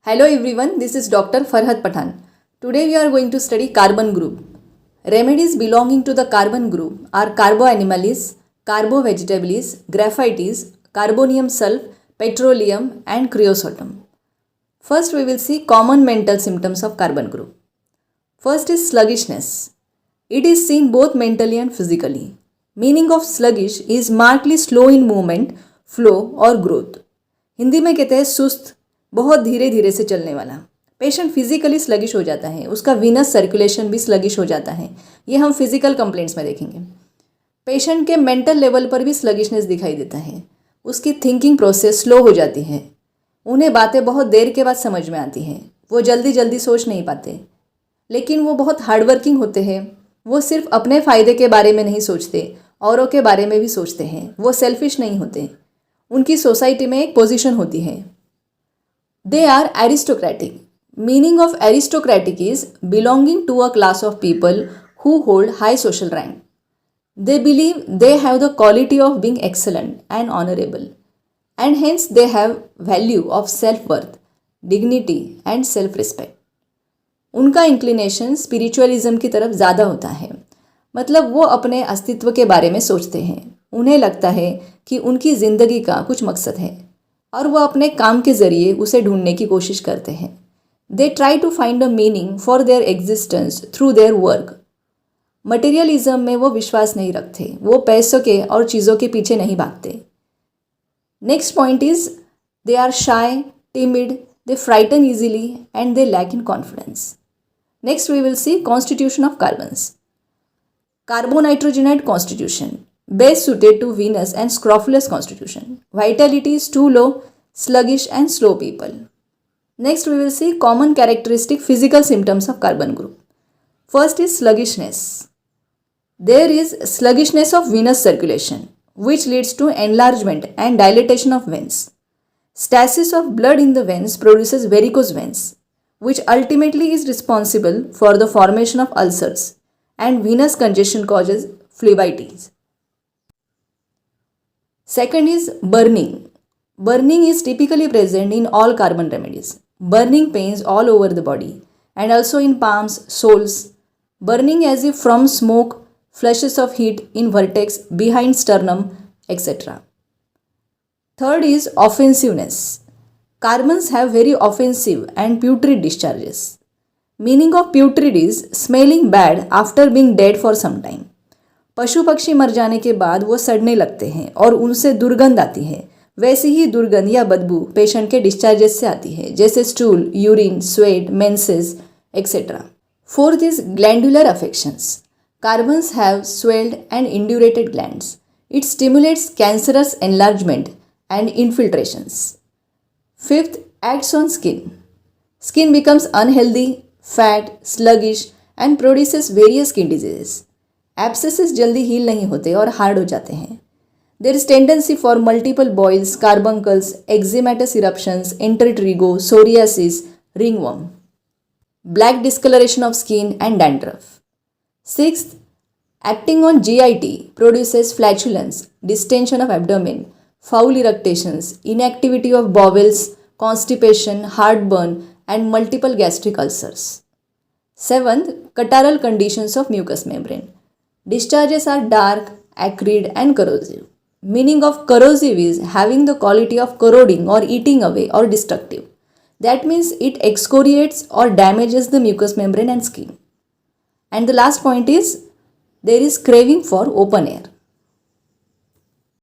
Hello everyone, this is Dr. Farhad Pathan. Today we are going to study carbon group. Remedies belonging to the carbon group are carboanimalis, carbovegetabilis, graphites, carbonium sulf, petroleum and creosotum. First we will see common mental symptoms of carbon group. First is sluggishness. It is seen both mentally and physically. Meaning of sluggish is markedly slow in movement, flow or growth. Hindi में कहते हैं सुस्त, बहुत धीरे धीरे से चलने वाला. पेशेंट फिजिकली स्लगिश हो जाता है, उसका वीनस सर्कुलेशन भी स्लगिश हो जाता है. ये हम फिजिकल कंप्लेंट्स में देखेंगे. पेशेंट के मेंटल लेवल पर भी स्लगिशनेस दिखाई देता है. उसकी थिंकिंग प्रोसेस स्लो हो जाती है. उन्हें बातें बहुत देर के बाद समझ में आती हैं. वो जल्दी जल्दी सोच नहीं पाते, लेकिन वो बहुत हार्डवर्किंग होते हैं. वो सिर्फ अपने फ़ायदे के बारे में नहीं सोचते, औरों के बारे में भी सोचते हैं. वो सेल्फिश नहीं होते. उनकी सोसाइटी में एक पोजीशन होती है. They are aristocratic. Meaning of aristocratic is belonging to a class of people who hold high social rank. They believe they have the quality of being excellent and honorable, and hence they have value of self-worth, dignity and self-respect. उनका inclination spiritualism की तरफ ज़्यादा होता है. मतलब वो अपने अस्तित्व के बारे में सोचते हैं. उन्हें लगता है कि उनकी ज़िंदगी का कुछ मकसद है और वो अपने काम के ज़रिए उसे ढूंढने की कोशिश करते हैं. They try to find a meaning for their existence through their work. Materialism में वो विश्वास नहीं रखते. वो पैसों के और चीज़ों के पीछे नहीं भागते. Next point is they are shy, timid, they frighten easily and they lack in confidence. Next we will see constitution of carbons. Carbonitrogenate constitution, best suited to venous and scrofulous constitution. Vitality is too low, sluggish and slow people. Next we will see common characteristic physical symptoms of carbon group. First is sluggishness. There is sluggishness of venous circulation, which leads to enlargement and dilatation of veins. Stasis of blood in the veins produces varicose veins, which ultimately is responsible for the formation of ulcers, and venous congestion causes phlebitis. Second is burning. Burning is typically present in all carbon remedies. Burning pains all over the body and also in palms, soles. Burning as if from smoke, flashes of heat in vertex, behind sternum, etc. Third is offensiveness. Carbons have very offensive and putrid discharges. Meaning of putrid is smelling bad after being dead for some time. पशु पक्षी मर जाने के बाद वो सड़ने लगते हैं और उनसे दुर्गंध आती है. वैसी ही दुर्गंध या बदबू पेशेंट के डिस्चार्जेस से आती है, जैसे stool, urine, sweat, menses etcetera. Fourth is glandular affections. Carbons have swelled and indurated glands. It stimulates cancerous enlargement and infiltrations. Fifth, acts on skin. Skin becomes unhealthy, fat, sluggish and produces various skin diseases. Abscesses जल्दी heal नहीं होते और hard हो जाते हैं. There is tendency for multiple boils, carbuncles, eczematous eruptions, enteritrigo, psoriasis, ringworm. Black discoloration of skin and dandruff. Sixth, acting on GIT produces flatulence, distension of abdomen, foul eructations, inactivity of bowels, constipation, heartburn and multiple gastric ulcers. Seventh, catarrhal conditions of mucous membrane. Discharges are dark, acrid and corrosive. Meaning of corrosive is having the quality of corroding or eating away or destructive. That means it excoriates or damages the mucous membrane and skin. And the last point is there is craving for open air.